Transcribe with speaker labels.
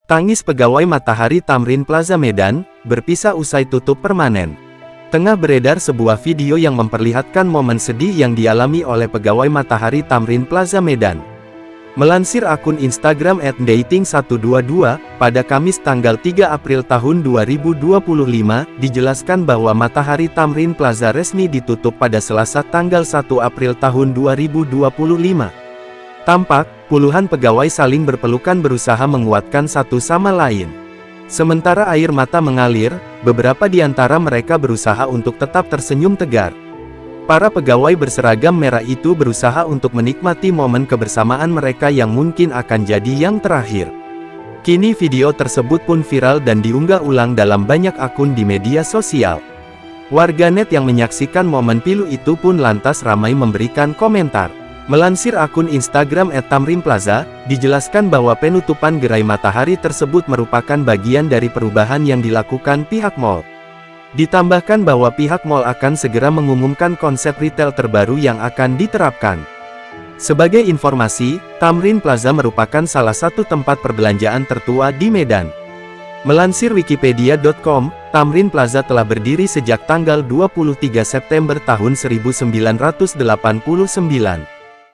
Speaker 1: Tangis pegawai Matahari Tamrin Plaza Medan, berpisah usai tutup permanen. Tengah beredar sebuah video yang memperlihatkan momen sedih yang dialami oleh pegawai Matahari Tamrin Plaza Medan. Melansir akun Instagram @dating122, pada Kamis tanggal 3 April tahun 2025, dijelaskan bahwa Matahari Tamrin Plaza resmi ditutup pada Selasa tanggal 1 April tahun 2025. Tampak, puluhan pegawai saling berpelukan berusaha menguatkan satu sama lain. Sementara air mata mengalir, beberapa di antara mereka berusaha untuk tetap tersenyum tegar. Para pegawai berseragam merah itu berusaha untuk menikmati momen kebersamaan mereka yang mungkin akan jadi yang terakhir. Kini video tersebut pun viral dan diunggah ulang dalam banyak akun di media sosial. Warganet yang menyaksikan momen pilu itu pun lantas ramai memberikan komentar. Melansir akun Instagram @tamrinplaza, dijelaskan bahwa penutupan gerai Matahari tersebut merupakan bagian dari perubahan yang dilakukan pihak mall. Ditambahkan bahwa pihak mall akan segera mengumumkan konsep retail terbaru yang akan diterapkan. Sebagai informasi, Tamrin Plaza merupakan salah satu tempat perbelanjaan tertua di Medan. Melansir wikipedia.com, Tamrin Plaza telah berdiri sejak tanggal 23 September tahun 1989.